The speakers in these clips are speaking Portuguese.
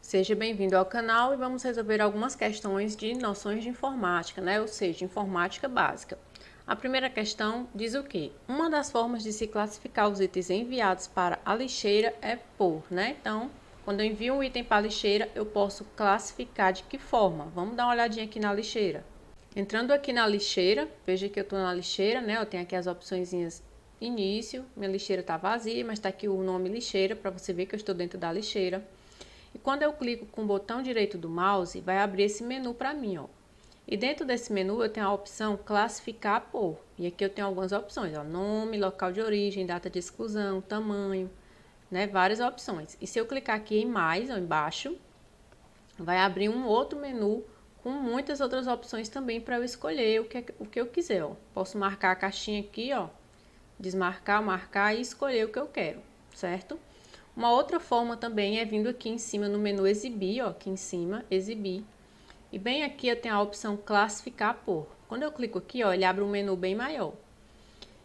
Seja bem-vindo ao canal e vamos resolver algumas questões de noções de informática, né? Ou seja, informática básica. A primeira questão diz o quê? Uma das formas de se classificar os itens enviados para a lixeira é por, né? Então, quando eu envio um item para a lixeira, eu posso classificar de que forma? Vamos dar uma olhadinha aqui na lixeira. Entrando aqui na lixeira, veja que eu estou na lixeira, né? Eu tenho aqui as opçõezinhas início, minha lixeira está vazia, mas está aqui o nome lixeira, para você ver que eu estou dentro da lixeira. E quando eu clico com o botão direito do mouse, vai abrir esse menu para mim, ó. E dentro desse menu eu tenho a opção classificar por. E aqui eu tenho algumas opções, ó, nome, local de origem, data de exclusão, tamanho, né, várias opções. E se eu clicar aqui em mais, ó, embaixo, vai abrir um outro menu com muitas outras opções também para eu escolher o que eu quiser, ó. Posso marcar a caixinha aqui, ó, desmarcar, marcar e escolher o que eu quero, certo? Uma outra forma também é vindo aqui em cima no menu exibir, ó, aqui em cima, exibir. E bem aqui eu tenho a opção classificar por. Quando eu clico aqui, ó, ele abre um menu bem maior.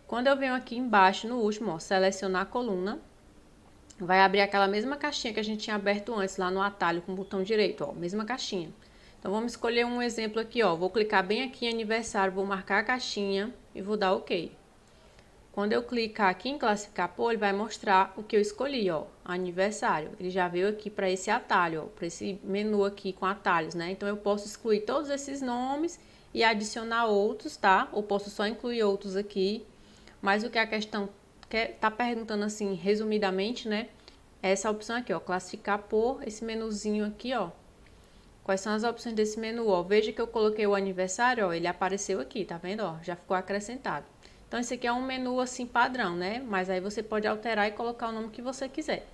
Quando eu venho aqui embaixo, no último, ó, selecionar a coluna, vai abrir aquela mesma caixinha que a gente tinha aberto antes, lá no atalho com o botão direito, ó, mesma caixinha. Então vamos escolher um exemplo aqui, ó, vou clicar bem aqui em aniversário, vou marcar a caixinha e vou dar OK. Quando eu clicar aqui em classificar por, ele vai mostrar o que eu escolhi, ó, aniversário. Ele já veio aqui para esse atalho, ó, para esse menu aqui com atalhos, né? Então eu posso excluir todos esses nomes e adicionar outros, tá? Ou posso só incluir outros aqui. Mas o que a questão tá perguntando assim, resumidamente, né? É essa opção aqui, ó, classificar por, esse menuzinho aqui, ó. Quais são as opções desse menu, ó? Veja que eu coloquei o aniversário, ó, ele apareceu aqui, tá vendo, ó? Já ficou acrescentado. Então, esse aqui é um menu assim padrão, né? Mas aí você pode alterar e colocar o nome que você quiser.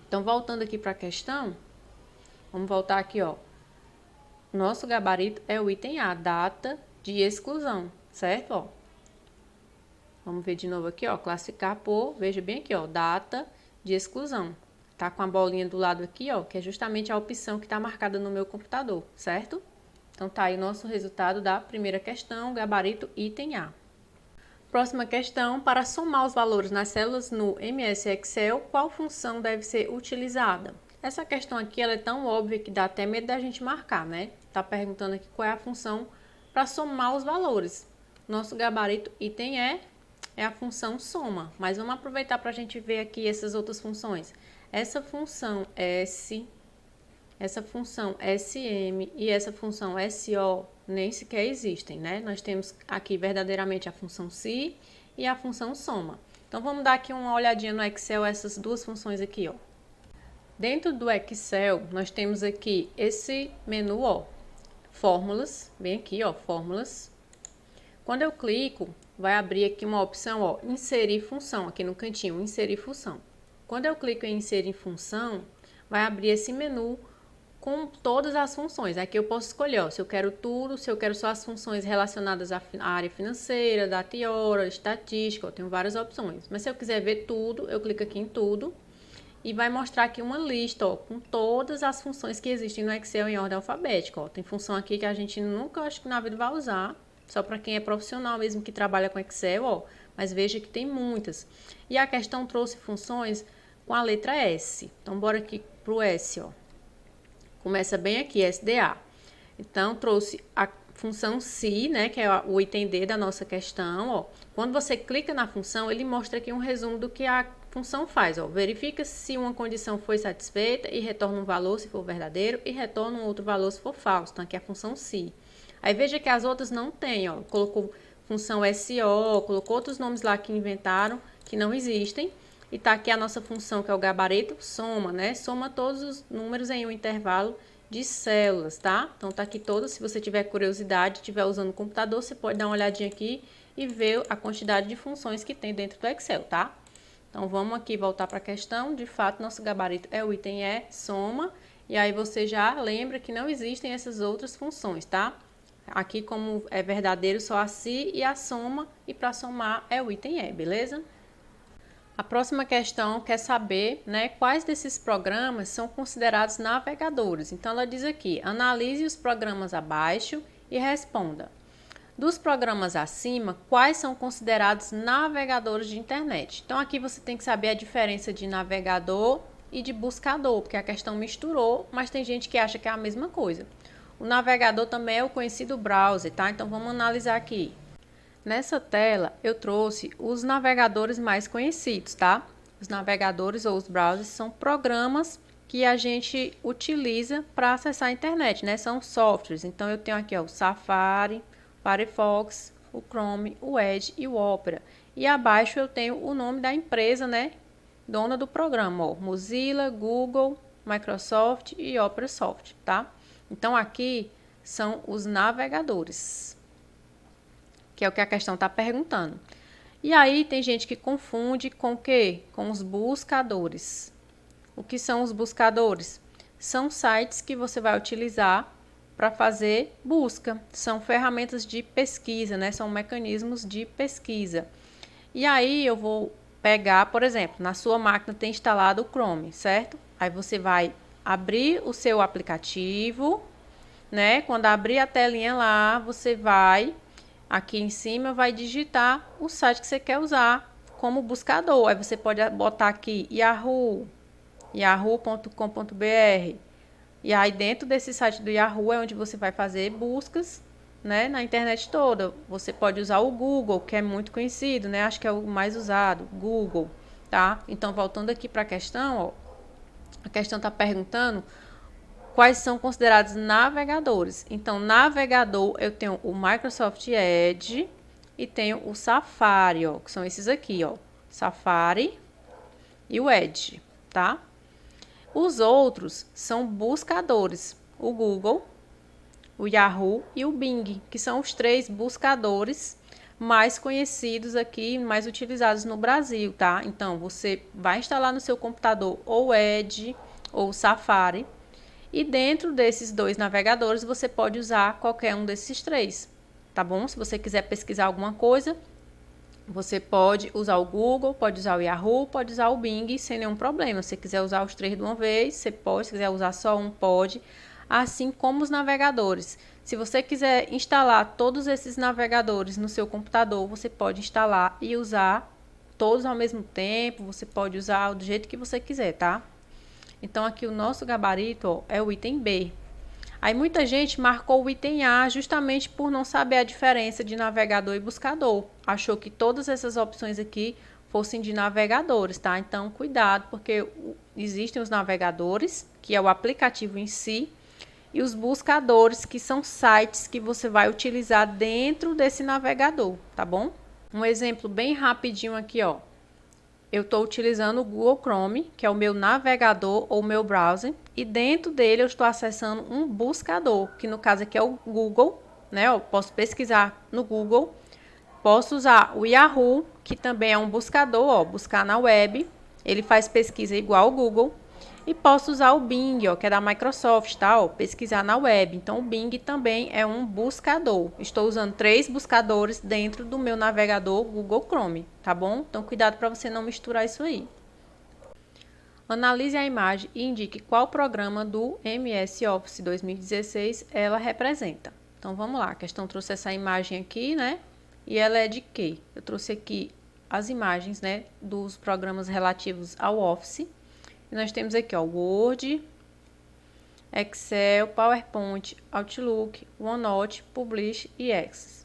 Então, voltando aqui para a questão, vamos voltar aqui, ó. Nosso gabarito é o item A, data de exclusão, certo? Ó. Vamos ver de novo aqui, ó, classificar por, veja bem aqui, ó, data de exclusão. Tá com a bolinha do lado aqui, ó, que é justamente a opção que está marcada no meu computador, certo? Então, tá aí o nosso resultado da primeira questão, gabarito item A. Próxima questão, para somar os valores nas células no MS Excel, qual função deve ser utilizada? Essa questão aqui ela é tão óbvia que dá até medo da gente marcar, né? Tá perguntando aqui qual é a função para somar os valores. Nosso gabarito item E é a função soma, mas vamos aproveitar para a gente ver aqui essas outras funções. Essa função S, essa função SM e essa função SO nem sequer existem, né? Nós temos aqui verdadeiramente a função SI e a função soma. Então, vamos dar aqui uma olhadinha no Excel, essas duas funções aqui, ó. Dentro do Excel, nós temos aqui esse menu, ó, fórmulas, bem aqui, ó, fórmulas. Quando eu clico, vai abrir aqui uma opção, ó, inserir função, aqui no cantinho, inserir função. Quando eu clico em inserir função, vai abrir esse menu com todas as funções. Aqui eu posso escolher, ó, se eu quero tudo, se eu quero só as funções relacionadas à área financeira, data e hora, estatística, eu tenho várias opções. Mas se eu quiser ver tudo, eu clico aqui em tudo e vai mostrar aqui uma lista, ó, com todas as funções que existem no Excel em ordem alfabética, ó. Tem função aqui que a gente nunca, acho que na vida vai usar, só para quem é profissional mesmo que trabalha com Excel, ó. Mas veja que tem muitas. E a questão trouxe funções com a letra S. Então, bora aqui pro S, ó. Começa bem aqui, SDA. Então, trouxe a função SI, né, que é o item D da nossa questão, ó. Quando você clica na função, ele mostra aqui um resumo do que a função faz, ó. Verifica se uma condição foi satisfeita e retorna um valor se for verdadeiro e retorna um outro valor se for falso. Então, aqui é a função SI. Aí, veja que as outras não tem, ó. Colocou função SO, colocou outros nomes lá que inventaram, que não existem. E tá aqui a nossa função, que é o gabarito, soma, né? Soma todos os números em um intervalo de células, tá? Então, tá aqui todas. Se você tiver curiosidade, estiver usando o computador, você pode dar uma olhadinha aqui e ver a quantidade de funções que tem dentro do Excel, tá? Então, vamos aqui voltar para a questão. De fato, nosso gabarito é o item E, soma. E aí, você já lembra que não existem essas outras funções, tá? Aqui, como é verdadeiro, só a SI e a soma. E para somar é o item E, beleza? A próxima questão quer saber, né, quais desses programas são considerados navegadores. Então, ela diz aqui, analise os programas abaixo e responda. Dos programas acima, quais são considerados navegadores de internet? Então, aqui você tem que saber a diferença de navegador e de buscador, porque a questão misturou, mas tem gente que acha que é a mesma coisa. O navegador também é o conhecido browser, tá? Então vamos analisar aqui. Nessa tela eu trouxe os navegadores mais conhecidos, tá? Os navegadores ou os browsers são programas que a gente utiliza para acessar a internet, né? São softwares. Então eu tenho aqui ó, o Safari, o Firefox, o Chrome, o Edge e o Opera. E abaixo eu tenho o nome da empresa, né? Dona do programa, ó, Mozilla, Google, Microsoft e Opera Soft, tá? Então aqui são os navegadores, que é o que a questão está perguntando. E aí tem gente que confunde com o quê? Com os buscadores. O que são os buscadores? São sites que você vai utilizar para fazer busca. São ferramentas de pesquisa, né? São mecanismos de pesquisa. E aí eu vou pegar, por exemplo, na sua máquina tem instalado o Chrome, certo? Aí você vai abrir o seu aplicativo, né? Quando abrir a telinha lá, você vai aqui em cima, vai digitar o site que você quer usar como buscador. Aí você pode botar aqui Yahoo, yahoo.com.br. E aí dentro desse site do Yahoo é onde você vai fazer buscas, né, na internet toda. Você pode usar o Google, que é muito conhecido, né? Acho que é o mais usado, Google, tá? Então voltando aqui para a questão, ó, a questão está perguntando quais são considerados navegadores. Então, navegador, eu tenho o Microsoft Edge e tenho o Safari, ó, que são esses aqui, ó, Safari e o Edge, tá? Os outros são buscadores, o Google, o Yahoo e o Bing, que são os 3 buscadores mais conhecidos aqui, mais utilizados no Brasil, tá? Então, você vai instalar no seu computador ou o Edge ou o Safari. E dentro desses 2 navegadores, você pode usar qualquer um desses 3, tá bom? Se você quiser pesquisar alguma coisa, você pode usar o Google, pode usar o Yahoo, pode usar o Bing, sem nenhum problema. Se você quiser usar os 3 de uma vez, você pode. Se quiser usar só um, pode. Assim como os navegadores. Se você quiser instalar todos esses navegadores no seu computador, você pode instalar e usar todos ao mesmo tempo. Você pode usar do jeito que você quiser, tá? Então, aqui o nosso gabarito ó, é o item B. Aí, muita gente marcou o item A justamente por não saber a diferença de navegador e buscador. Achou que todas essas opções aqui fossem de navegadores, tá? Então, cuidado, porque existem os navegadores, que é o aplicativo em si, e os buscadores, que são sites que você vai utilizar dentro desse navegador, tá bom? Um exemplo bem rapidinho aqui, ó. Eu estou utilizando o Google Chrome, que é o meu navegador ou meu browser, e dentro dele eu estou acessando um buscador, que no caso aqui é o Google, né? Eu posso pesquisar no Google, posso usar o Yahoo, que também é um buscador, ó, buscar na web, ele faz pesquisa igual ao Google, e posso usar o Bing, ó, que é da Microsoft, tá? Ó, pesquisar na web. Então, o Bing também é um buscador. Estou usando 3 buscadores dentro do meu navegador Google Chrome, tá bom? Então, cuidado para você não misturar isso aí. Analise a imagem e indique qual programa do MS Office 2016 ela representa. Então, vamos lá. A questão trouxe essa imagem aqui, né? E ela é de quê? Eu trouxe aqui as imagens, né, dos programas relativos ao Office. E nós temos aqui, ó, Word, Excel, PowerPoint, Outlook, OneNote, Publish e Access.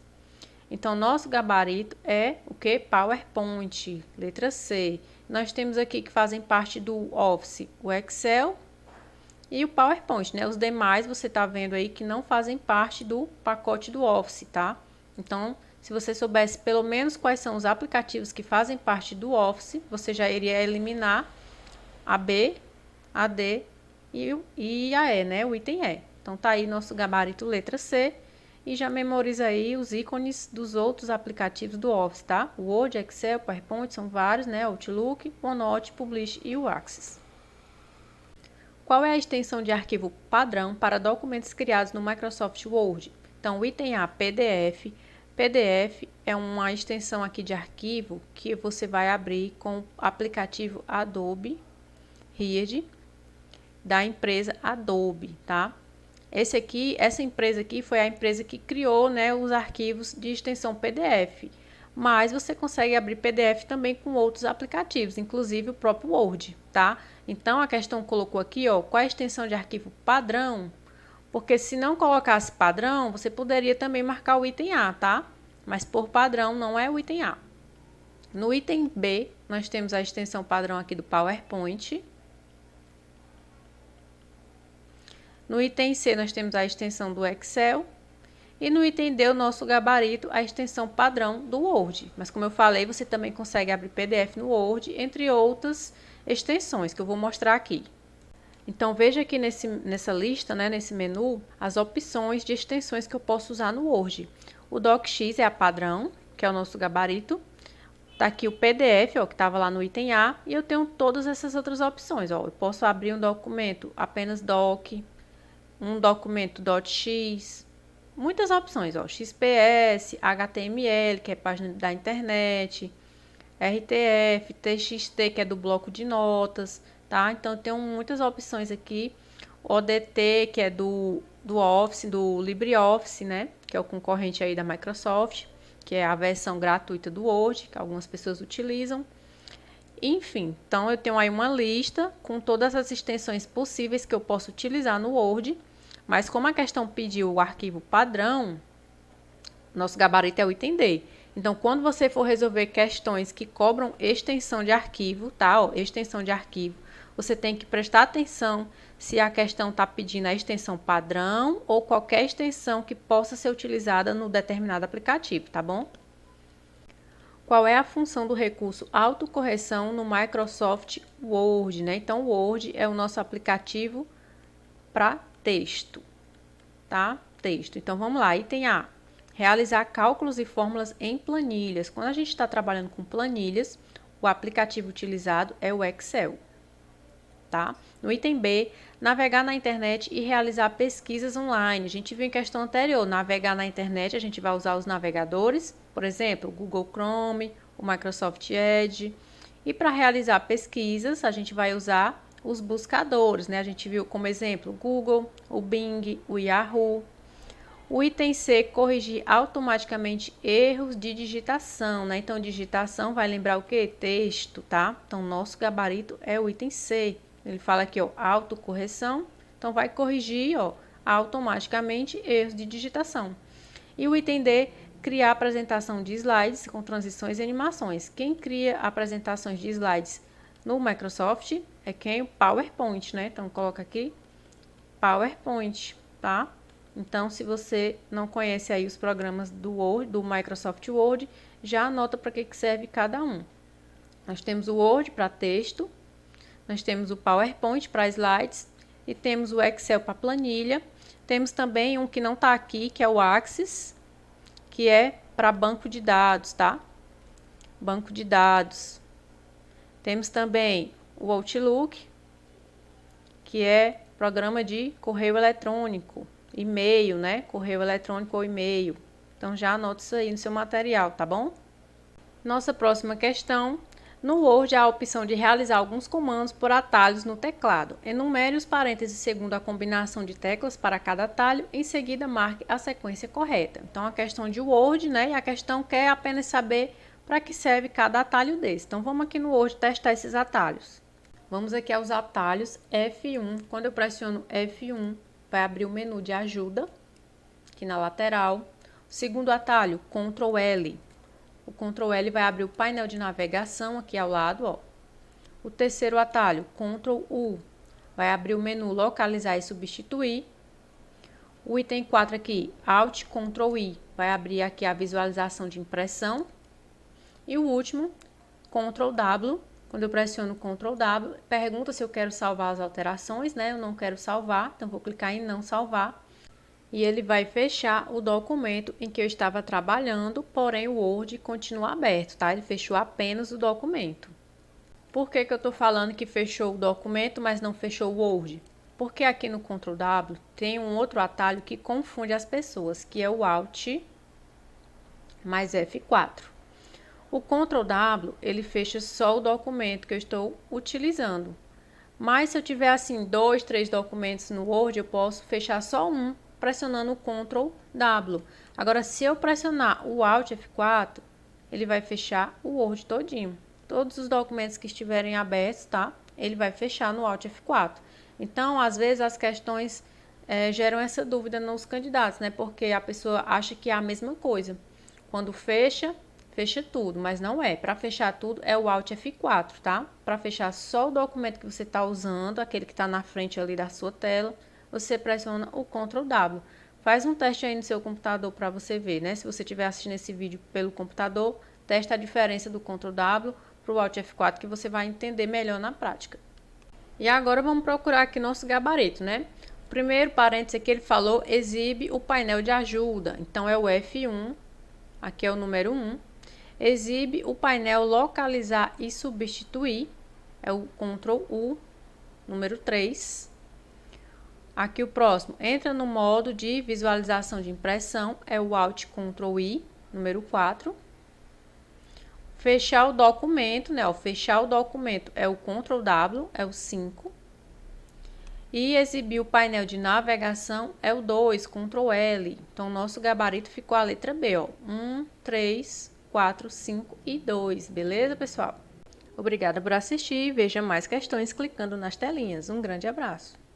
Então, nosso gabarito é o que? PowerPoint, letra C. Nós temos aqui que fazem parte do Office, o Excel e o PowerPoint, né? Os demais você tá vendo aí que não fazem parte do pacote do Office, tá? Então, se você soubesse pelo menos quais são os aplicativos que fazem parte do Office, você já iria eliminar a B, a D e a E, né? O item E. Então, tá aí nosso gabarito letra C. E já memoriza aí os ícones dos outros aplicativos do Office, tá? O Word, Excel, PowerPoint, são vários, né? Outlook, OneNote, Publish e o Access. Qual é a extensão de arquivo padrão para documentos criados no Microsoft Word? Então, o item A, PDF. PDF é uma extensão aqui de arquivo que você vai abrir com o aplicativo Adobe Reader da empresa Adobe, tá? Essa empresa aqui foi a empresa que criou, né, os arquivos de extensão PDF. mas você consegue abrir PDF também com outros aplicativos, inclusive o próprio Word, tá? Então, a questão colocou aqui, ó, qual é a extensão de arquivo padrão? Porque se não colocasse padrão, você poderia também marcar o item A, tá? Mas por padrão não é o item A. No item B, nós temos a extensão padrão aqui do PowerPoint. No item C, nós temos a extensão do Excel. E no item D, o nosso gabarito, a extensão padrão do Word. Mas como eu falei, você também consegue abrir PDF no Word, entre outras extensões que eu vou mostrar aqui. Então, veja aqui nessa lista, né, nesse menu, as opções de extensões que eu posso usar no Word. O DocX é a padrão, que é o nosso gabarito. Tá aqui o PDF, ó, que estava lá no item A, e eu tenho todas essas outras opções, ó. Eu posso abrir um documento apenas doc, um documento .x, muitas opções, ó, XPS, HTML, que é página da internet, RTF, TXT, que é do bloco de notas, tá? Então, eu tenho muitas opções aqui. ODT, que é do Office, do LibreOffice, né? Que é o concorrente aí da Microsoft, que é a versão gratuita do Word, que algumas pessoas utilizam. Enfim, então eu tenho aí uma lista com todas as extensões possíveis que eu posso utilizar no Word, mas como a questão pediu o arquivo padrão, nosso gabarito é o item D. Então, quando você for resolver questões que cobram extensão de arquivo, tá? Ó, extensão de arquivo, você tem que prestar atenção se a questão está pedindo a extensão padrão ou qualquer extensão que possa ser utilizada no determinado aplicativo, tá bom? Qual é a função do recurso autocorreção no Microsoft Word, né? Então, o Word é o nosso aplicativo para texto, tá? Texto. Então, vamos lá. Item A. Realizar cálculos e fórmulas em planilhas. Quando a gente está trabalhando com planilhas, o aplicativo utilizado é o Excel, tá? No item B, navegar na internet e realizar pesquisas online. A gente viu em questão anterior, navegar na internet, a gente vai usar os navegadores, por exemplo, o Google Chrome, o Microsoft Edge. E para realizar pesquisas, a gente vai usar os buscadores, né? A gente viu como exemplo o Google, o Bing, o Yahoo. O item C, corrigir automaticamente erros de digitação, né? Então, digitação vai lembrar o quê? Texto, tá? Então, nosso gabarito é o item C. Ele fala aqui, ó, autocorreção. Então, vai corrigir, ó, automaticamente erros de digitação. E o item D, criar apresentação de slides com transições e animações. Quem cria apresentações de slides no Microsoft é quem? O PowerPoint, né? Então, coloca aqui PowerPoint, tá? Então, se você não conhece aí os programas do Word, do Microsoft Word, já anota para que serve cada um. Nós temos o Word para texto, nós temos o PowerPoint para slides e temos o Excel para planilha. Temos também um que não está aqui, que é o Access, que é para banco de dados, tá? Banco de dados. Temos também o Outlook, que é programa de correio eletrônico. E-mail, né? Correio eletrônico ou e-mail. Então, já anota isso aí no seu material, tá bom? Nossa próxima questão. No Word, há a opção de realizar alguns comandos por atalhos no teclado. Enumere os parênteses segundo a combinação de teclas para cada atalho. Em seguida, marque a sequência correta. Então, a questão de Word, né? E a questão quer apenas saber para que serve cada atalho desse. Então, vamos aqui no Word testar esses atalhos. Vamos aqui aos atalhos F1. Quando eu pressiono F1, vai abrir o menu de ajuda, aqui na lateral. O segundo atalho, Ctrl L. O Ctrl L vai abrir o painel de navegação aqui ao lado, ó. O terceiro atalho, Ctrl U, vai abrir o menu localizar e substituir. O item 4 aqui, Alt Ctrl I, vai abrir aqui a visualização de impressão. E o último, Ctrl W. Quando eu pressiono Ctrl W, pergunta se eu quero salvar as alterações, né? Eu não quero salvar, então vou clicar em não salvar. E ele vai fechar o documento em que eu estava trabalhando, porém o Word continua aberto, tá? Ele fechou apenas o documento. Por que eu estou falando que fechou o documento, mas não fechou o Word? Porque aqui no Ctrl W tem um outro atalho que confunde as pessoas, que é o Alt mais F4. O Ctrl W, ele fecha só o documento que eu estou utilizando. Mas se eu tiver assim 2, 3 documentos no Word, eu posso fechar só um, pressionando o Ctrl W. Agora, se eu pressionar o Alt F4, ele vai fechar o Word todinho. Todos os documentos que estiverem abertos, tá? Ele vai fechar no Alt F4. Então, às vezes, as questões geram essa dúvida nos candidatos, né? Porque a pessoa acha que é a mesma coisa. Quando fecha, fecha tudo, mas não é. Para fechar tudo é o Alt F4, tá? Para fechar só o documento que você está usando, aquele que está na frente ali da sua tela, você pressiona o Ctrl W. Faz um teste aí no seu computador para você ver, né? Se você estiver assistindo esse vídeo pelo computador, testa a diferença do Ctrl W para o Alt F4 que você vai entender melhor na prática. E agora vamos procurar aqui nosso gabarito, né? O primeiro parênteses que ele falou exibe o painel de ajuda. Então é o F1, aqui é o número 1. Exibe o painel localizar e substituir, é o Ctrl U, número 3. Aqui o próximo, entra no modo de visualização de impressão, é o Alt Ctrl I, número 4. Fechar o documento, né? Fechar o documento é o Ctrl W, é o 5. E exibir o painel de navegação é o 2, Ctrl L. Então, nosso gabarito ficou a letra B, ó. 1, 3, 4, 5 e 2, beleza, pessoal? Obrigada por assistir e veja mais questões clicando nas telinhas. Um grande abraço!